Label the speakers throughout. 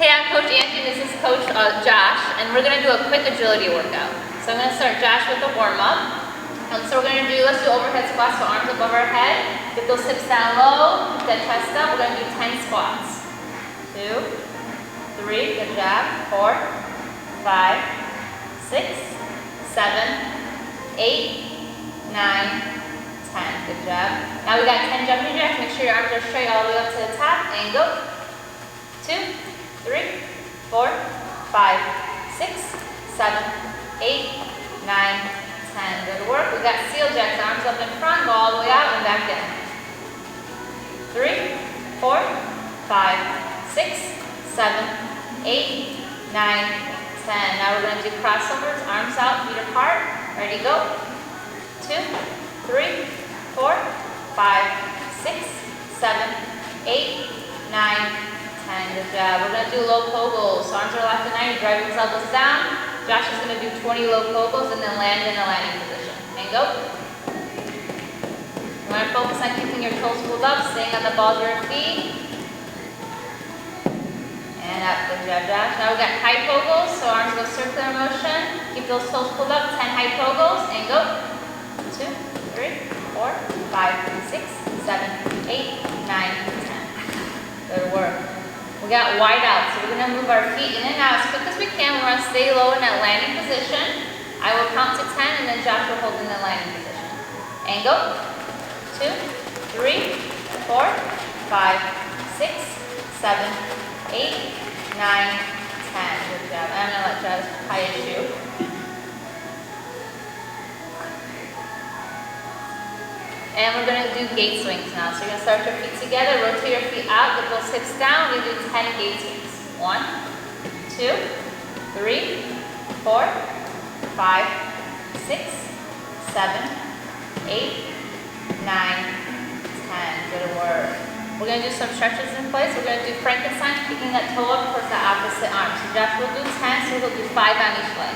Speaker 1: Hey, I'm Coach Angie, this is Coach Josh, and we're going to do a quick agility workout. So I'm going to start Josh with a warm-up. So we're going to do, let's do overhead squats, so arms above our head. Get those hips down low, get that chest up. We're going to do 10 squats. 2, 3, good job. 4, 5, 6, 7, 8, 9, 10. Good job. Now we got 10 jumping jacks. Make sure your arms are straight all the way up to the top, and go. 2, 3, 4, 5, 6, 7, 8, 9, 10. Good work. We got seal jacks. Arms up in front, go all the way out and back in. 3, 4, 5, 6, 7, 8, 9, 10. Now we're going to do crossovers. Arms out, feet apart. Ready, go. 2, 3, 4, 5, 6, 7, 8, 9, 10. Good job. We're going to do low pogos. So arms are left to 90, drive your elbows down. Josh is going to do 20 low pogos and then land in a landing position. And go. You want to focus on keeping your toes pulled up, staying on the balls of your feet. And up. Good job, Josh. Now we've got high pogos. So arms go circular motion. Keep those toes pulled up. 10 high pogos. And go. 2, 3, 4, 5, 6, 7, 8, 9, 10. Good work. We got wide out, so we're going to move our feet in and out as quick as we can. We're going to stay low in that landing position. I will count to 10 and then Josh will hold in the landing position. And go. 2, 3, 4, 5, 6, 7, 8, 9, 10. Good job. I'm going to let Josh tie his shoe. And we're going to do gate swings now. So you're going to start your feet together, rotate your feet out, get those hips down. We're going to do 10 gate swings. 1, 2, 3, 4, 5, 6, 7, 8, 9, 10. Good work. We're going to do some stretches in place. We're going to do Frankenstein, kicking that toe up towards the opposite arm. So Josh will do 10, so he'll do 5 on each leg.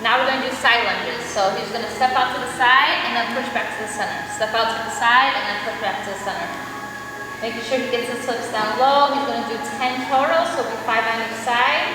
Speaker 1: Now we're going to do side lunges. So he's going to step out to the side and then push back to the center. Step out to the side and then push back to the center. Making sure he gets his hips down low. He's going to do 10 total, so it'll be 5 on each side.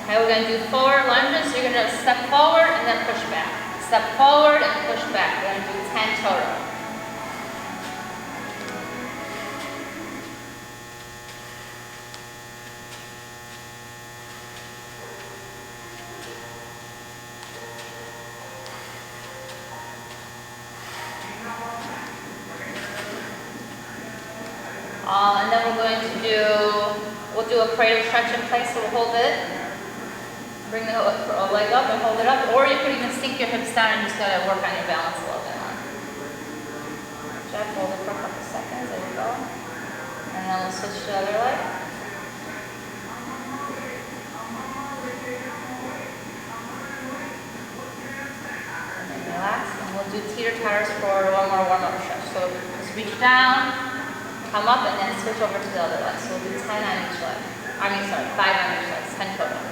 Speaker 1: Okay, we're going to do 4 lunges. So you're going to step forward and then push back. Step forward and push back. We're going to do 10 total. And then we're going to we'll do a cradle stretch in place, so we'll hold it. Bring the leg up and hold it up, or you could even sink your hips down and just gotta work on your balance a little bit more. Jeff, hold it for a couple seconds, there you go. And then we'll switch to the other leg. And then relax, and we'll do teeter-totters for one more warm-up stretch. So just reach down, come up, and then switch over to the other leg. So we'll do 10 on each leg. 5 on each leg, 10 total.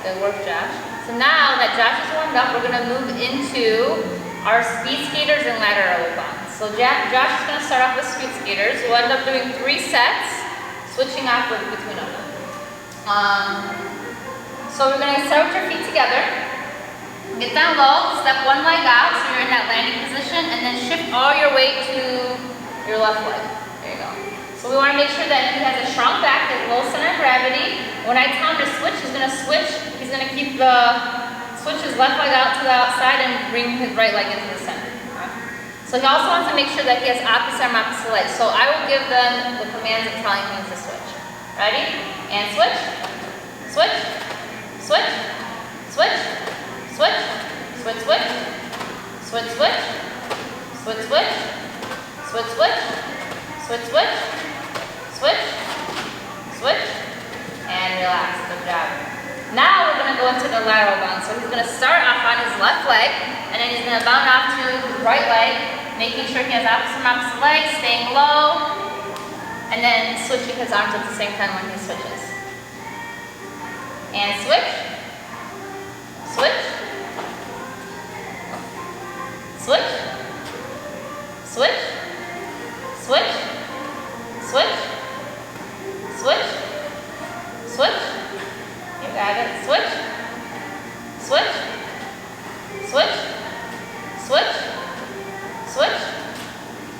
Speaker 1: Good work, Josh. So now that Josh is warmed up, we're going to move into our speed skaters and lateral bonds. So Josh is going to start off with speed skaters. We'll end up doing 3 sets, switching off between them. So we're going to start with your feet together. Get down low, step one leg out so you're in that landing position, and then shift all your weight to your left leg. There you go. So we want to make sure that he has a strong back, has low center of gravity. When I tell him to switch, he's going to switch. He's going to switch his left leg out to the outside and bring his right leg into the center. Okay? So he also wants to make sure that he has opposite arm, opposite leg. So I will give them the commands of telling him to switch. Ready? And switch, switch, switch, Switch, switch, switch, switch, switch, switch, switch, switch, switch, switch, switch, switch, switch, switch, and relax. Good job. Now we're going to go into the lateral bound. So he's going to start off on his left leg, and then he's going to bound off to his right leg, making sure he has opposite leg, staying low, and then switching his arms at the same time when he switches. And switch, switch, switch, switch, switch, switch, switch, switch. You got it. Switch, switch, switch, switch, switch,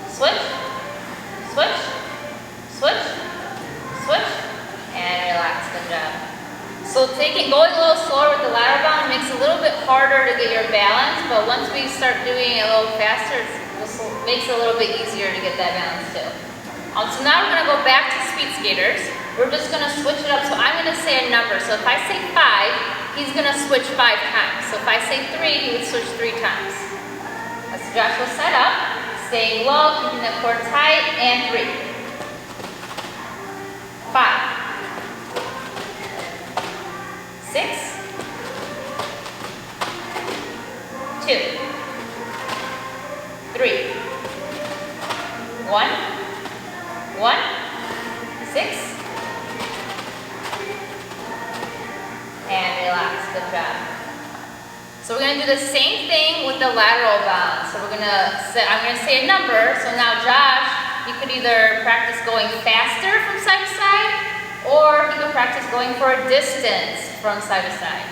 Speaker 1: switch, switch, switch, switch, and relax. Good job. So going a little slower with the lateral bound makes it a little bit harder to get your balance, but once we start doing it a little faster, it makes it a little bit easier to get that balance too. So now we're going to go back to speed skaters. We're just going to switch it up. So I'm going to say a number. So if I say 5, he's going to switch 5 times. So if I say 3, he would switch 3 times. That's Joshua set up. Staying low, keeping the core tight, and 3. 5. 6, 2, 3, 1, 1, 6, and relax. Good job. So we're going to do the same thing with the lateral bound. So I'm going to say a number. So now Josh, you could either practice going faster from side to side, or you can practice going for a distance from side to side.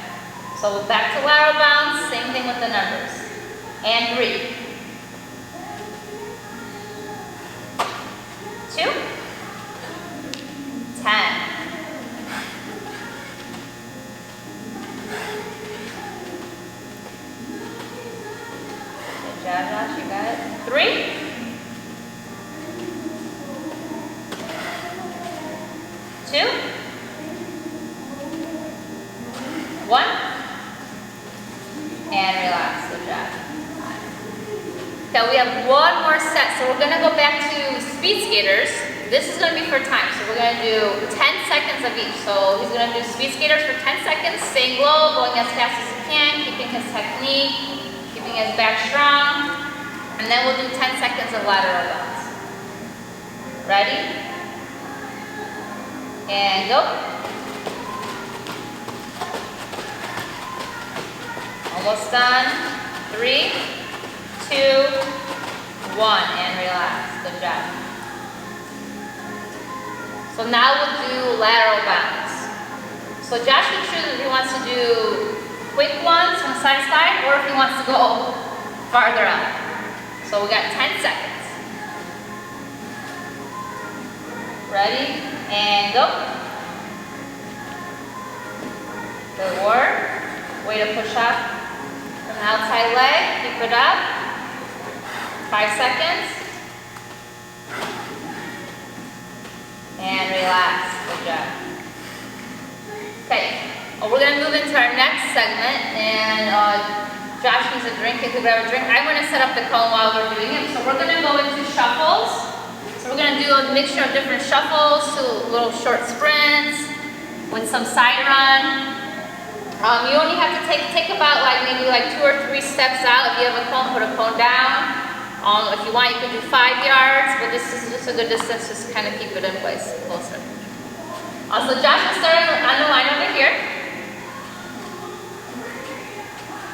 Speaker 1: So back to lateral bounds, same thing with the numbers. And 3, 2, 10. Good job, Josh, you got it. 3, 2, 1, and relax. Good job. Now we have one more set, so we're going to go back to speed skaters. This is going to be for time, so we're going to do 10 seconds of each. So he's going to do speed skaters for 10 seconds, staying low, going as fast as he can, keeping his technique, keeping his back strong, and then we'll do 10 seconds of lateral bounds. Ready? And go. Almost done. 3, 2, 1, and relax. Good job. So now we'll do lateral bounds. So Josh can choose if he wants to do quick ones from side to side, or if he wants to go farther out. So we got 10 seconds. Ready? And go. Good work. Way to push up from the outside leg. Keep it up. 5 seconds. And relax. Good job. Okay. Well, we're going to move into our next segment. And Josh needs a drink. He could grab a drink. I'm going to set up the cone while we're doing it. So we're going to go into shuffles. So we're going to do a mixture of different shuffles, to little short sprints with some side run. You only have to take about maybe 2 or 3 steps out. If you have a cone, put a cone down. If you want, you can do 5 yards, but this is just a good distance, just to kind of keep it in place closer. So Josh is starting on the line over here.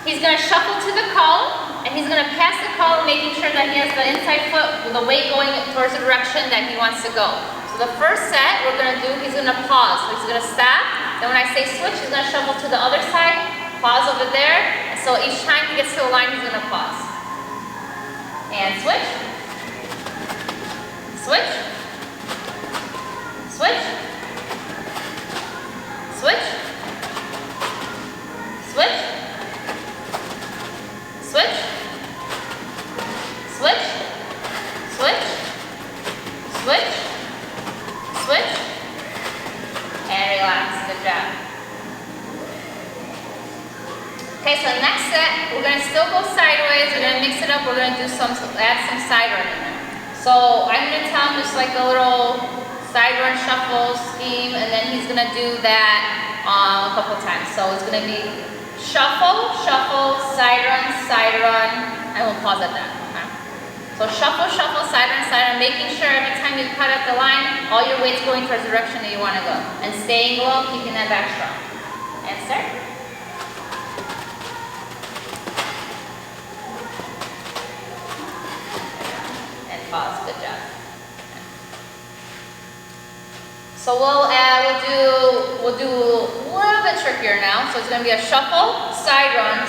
Speaker 1: He's going to shuffle to the cone, and he's going to pass the cone, making sure that he has the inside foot with the weight going towards the direction that he wants to go. So the first set we're going to do, he's going to pause. So he's going to stop. Then when I say switch, he's going to shuffle to the other side, pause over there. And so each time he gets to a line, he's going to pause. And switch. Switch. Switch. Switch. Switch. Switch. Switch. Switch. Switch. Switch. And relax. Good job. Okay, so next set, we're gonna still go sideways. We're gonna mix it up. We're gonna do add some side run in there. So I'm gonna tell him just like a little side run shuffle scheme, and then he's gonna do that a couple times. So it's gonna be shuffle, shuffle, side run, and we'll pause at that. Okay? So shuffle, shuffle, side run, making sure every time you cut up the line, all your weight's going towards the direction that you want to go, and staying low, keeping that back strong. And start. Pause. Good job. So we'll do a little bit trickier now. So it's going to be a shuffle, side run,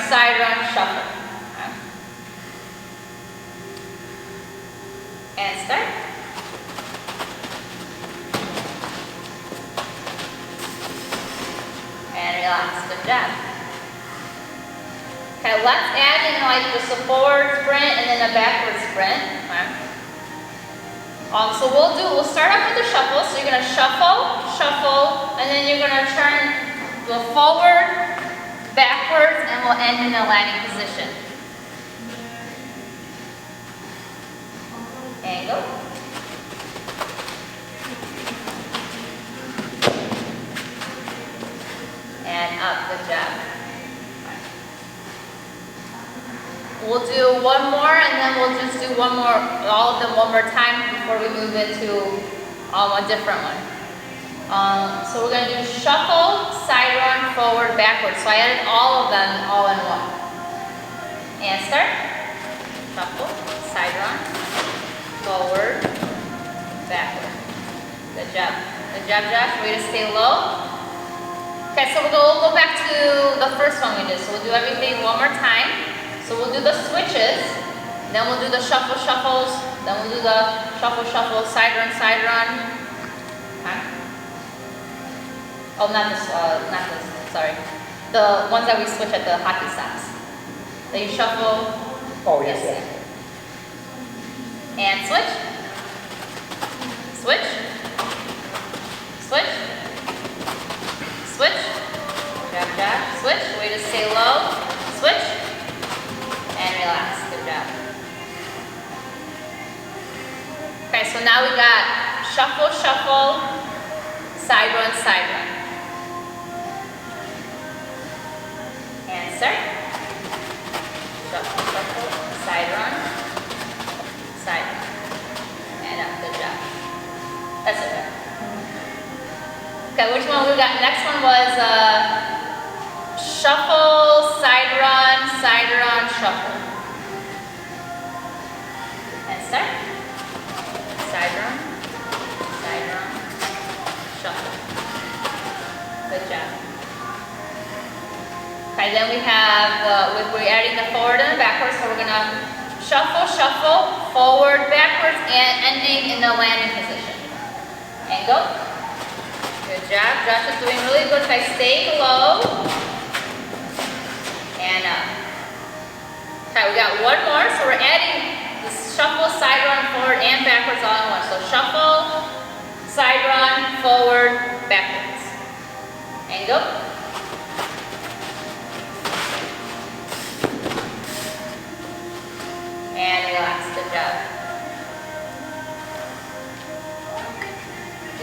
Speaker 1: shuffle. Okay. And start. And relax. Good job. Okay, let's add in like just a forward sprint and then a backward sprint. Okay. So we'll start off with the shuffle. So you're gonna shuffle, shuffle, and then you're gonna turn the forward, backwards, and we'll end in a landing position. And go. And up. Good job. We'll do one more, and then we'll just do one more, all of them one more time before we move into a different one. So we're going to do shuffle, side run, forward, backward. So I added all of them all in one. And start. Shuffle, side run, forward, backward. Good job. Good job, Josh. Way to stay low. Okay, so we'll go back to the first one we did. So we'll do everything one more time. So we'll do the switches, then we'll do the shuffle, shuffles, then we'll do the shuffle, shuffle, side run, okay. Oh, not this, sorry. The ones that we switch at the hockey stops. Then you shuffle.
Speaker 2: Oh, yes.
Speaker 1: And switch. Switch. Switch. Switch. Jab, jab. Switch. Way to stay low. Switch. And relax. Good job. Okay, so now we got shuffle, shuffle, side run, and start. Shuffle, shuffle, side run, and up. Good job. That's okay. Okay, which one we got? Next one was shuffle, side run, shuffle. And start. Side run, shuffle. Good job. Okay, then we have, we're adding the forward and the backwards, so we're going to shuffle, shuffle, forward, backwards, and ending in the landing position. And go. Good job. Josh is doing really good by staying low. And up. Okay, we got one more, so we're adding the shuffle, side run, forward, and backwards all in one. So shuffle, side run, forward, backwards. And go. And relax. Good job.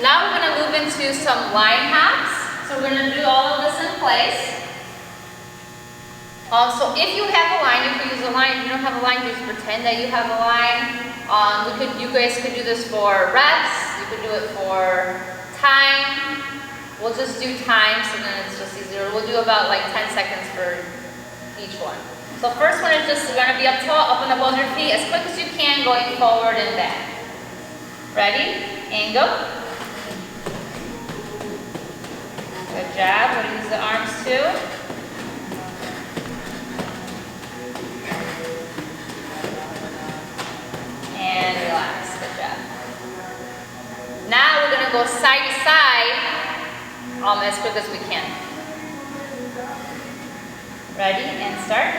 Speaker 1: Now we're going to move into some line hops. So we're going to do all of this in place. So if you have a line, you could use a line. If you don't have a line, just pretend that you have a line. You guys could do this for reps. You could do it for time. We'll just do time, so then it's just easier. We'll do about like 10 seconds for each one. So first one is just going to be up tall, up and above your feet, as quick as you can, going forward and back. Ready? And go. Good job. We're going to use the arms too. And relax. Good job. Now we're going to go side to side as quick as we can. Ready? And start.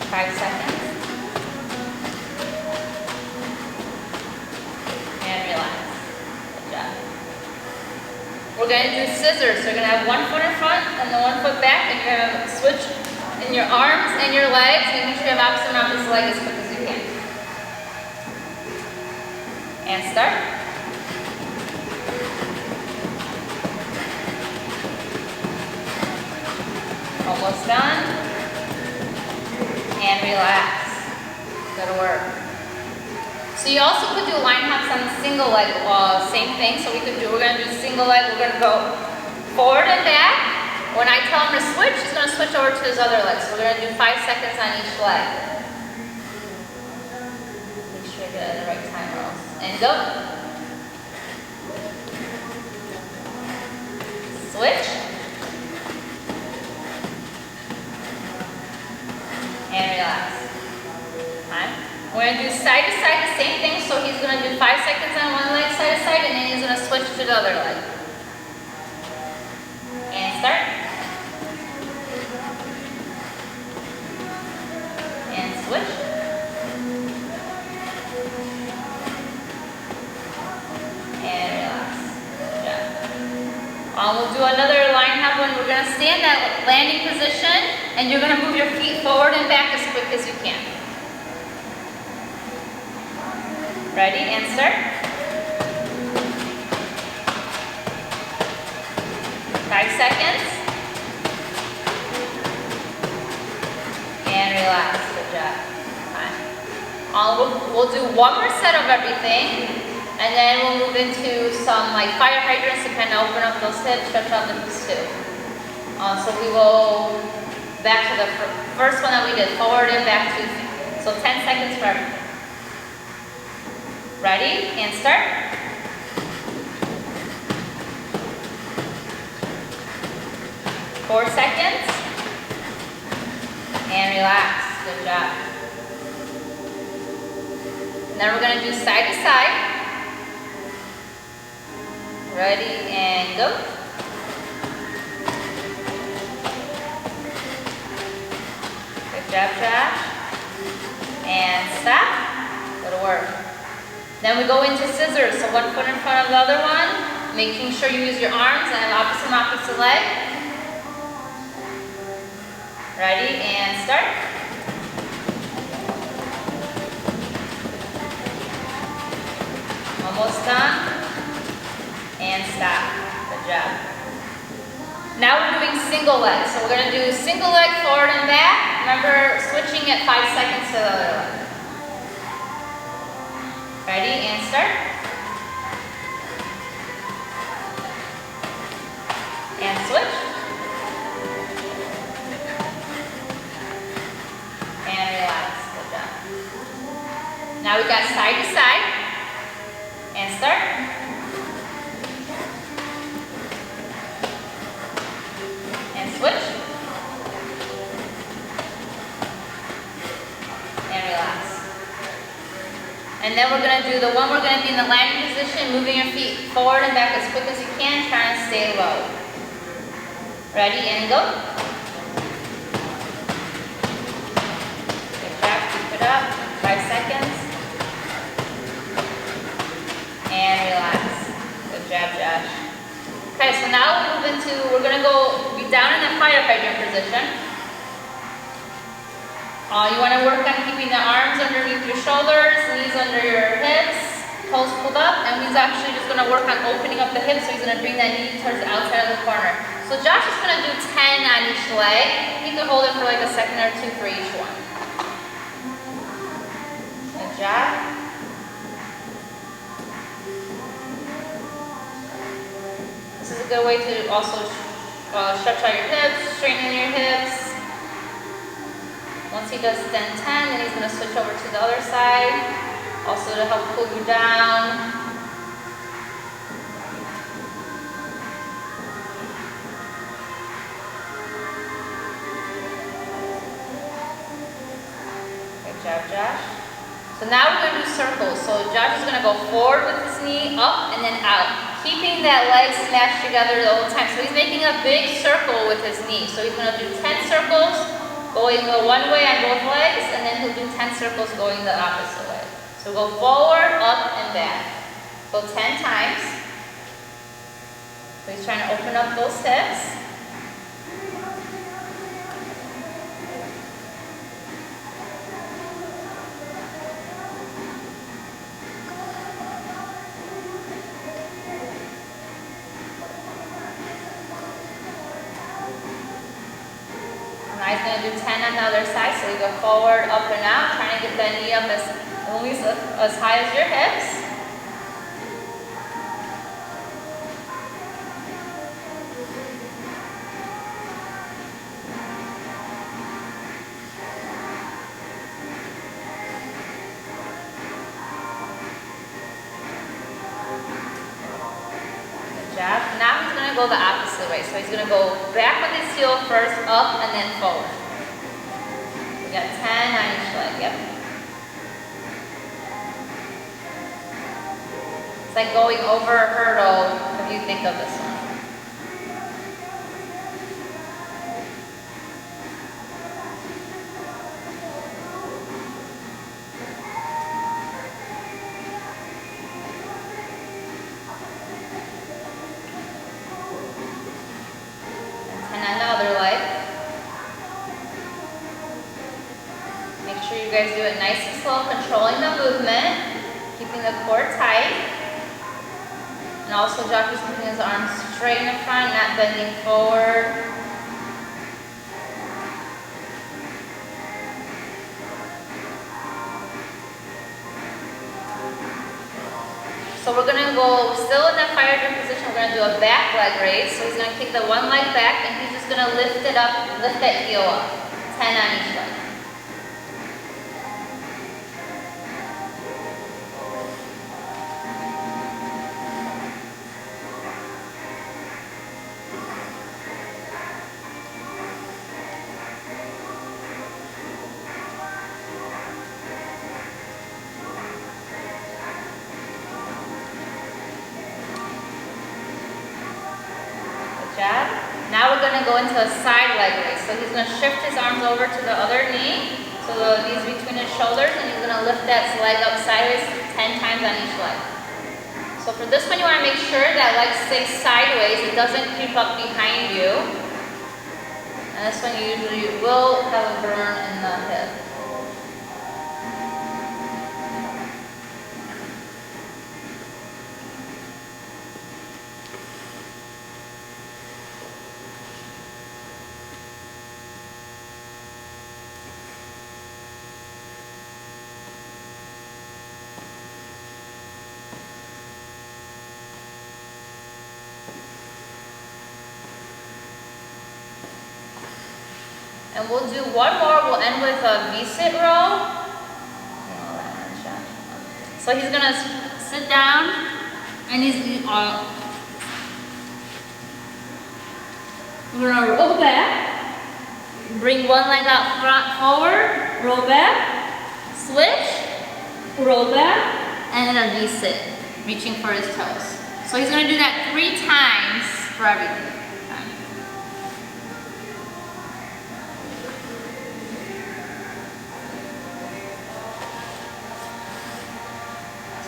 Speaker 1: Five seconds. And relax. Good job. We're we're going to do scissors. So you're going to have one foot in front and then one foot back, and you're going to switch in your arms and your legs, making sure you have opposite and opposite leg as quick as you can. And start. Almost done. And relax. Good work. So you also could do line hops on the single leg, same thing. So we're going to do single leg. We're going to go forward and back. When I tell him to switch, he's going to switch over to his other leg. So we're going to do 5 seconds on each leg. Make sure I get it at the right time, or else. And go. Switch. And relax. Time. We're going to do side to side, the same thing. So he's going to do 5 seconds on one leg, side to side, and then he's going to switch to the other leg. And start. And switch. And relax. Good job. We'll do another line hop when we're going to stay in that landing position, and you're going to move your feet forward and back as quick as you can. Ready, and start. 5 seconds. And relax. Good job. We'll do one more set of everything, and then we'll move into some like fire hydrants to kind of open up those hips, stretch out the hips too. So we will back to the first one that we did, forward and back 2 feet. So 10 seconds for everything. Ready, and start. Four seconds. And relax. Good job. Now we're going to do side to side. Ready, and go. Good job, Josh. And stop. Good work. Then we go into scissors. So one foot in front of the other one, making sure you use your arms and opposite leg. Ready, and start. Almost done. And stop. Good job. Now we're doing single leg. So we're going to do single leg forward and back. Remember, switching at 5 seconds to the other leg. Ready, and start. And switch. And relax. Good job. Now we got side to side. And start. And switch. And relax. And then we're going to do the one we're going to be in the landing position, moving your feet forward and back as quick as you can, trying to stay low. Ready, and go. Good job, keep it up. 5 seconds. And relax. Good job, Josh. Okay, so now we're going to be down in the fire hydrant position. You want to work on keeping the arms underneath your shoulders, knees under your hips, toes pulled up, and he's actually just going to work on opening up the hips, so he's going to bring that knee towards the outside of the corner. So Josh is going to do 10 on each leg. He can hold it for like a second or two for each one. Good job. This is a good way to also stretch out your hips, straighten your hips. Once he does 10, then he's going to switch over to the other side, also to help pull you down. Good job, Josh. So now we're going to do circles. So Josh is going to go forward with his knee, up, and then out, keeping that leg smashed together the whole time. So he's making a big circle with his knee. So he's going to do 10 circles, going one way on both legs, and then he'll do 10 circles going the opposite way. So go forward, up, and back. Go 10 times. So he's trying to open up those hips. Now he's going to do 10 on the other side, so you go forward, up and out, trying to get that knee up at least as high as your hips. Good job. Now he's going to go the opposite way, so he's going to go back with his heel first, up, and then forward. We got 10 on each leg, yep. It's like going over a hurdle if you think of this one. And 10 on the other leg. Make sure you guys do it nice and slow, controlling the movement, keeping the core tight. And also Josh is keeping his arms straight in the front, not bending forward. So we're going to go, still in that fire drill position, we're going to do a back leg raise. So he's going to kick the one leg back and he's just going to lift it up, lift that heel up. 10 on each leg. Jab. Now we're going to go into a side leg raise. So he's going to shift his arms over to the other knee, so the knees between his shoulders, and he's going to lift that leg up sideways 10 times on each leg. So for this one, you want to make sure that leg stays sideways. It doesn't creep up behind you. And this one you usually will have a burn in the hip. And we'll do one more. We'll end with a V-sit row. So he's going to sit down and we're going to roll back. Bring one leg out front forward. Roll back. Switch. Roll back. And then a V-sit. Reaching for his toes. So he's going to do that 3 times for everything.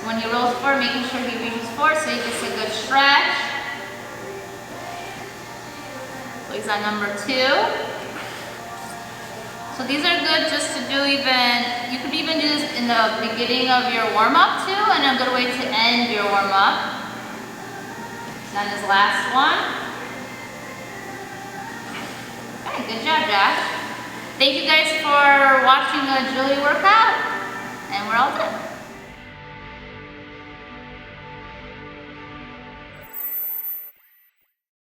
Speaker 1: When he rolls forward, making sure he reaches forward so he gets a good stretch. So he's on number 2. So these are good just to do you could even do this in the beginning of your warm-up too, and a good way to end your warm-up. He's on his last one. Okay, good job, Josh. Thank you guys for watching the agility workout, and we're all done.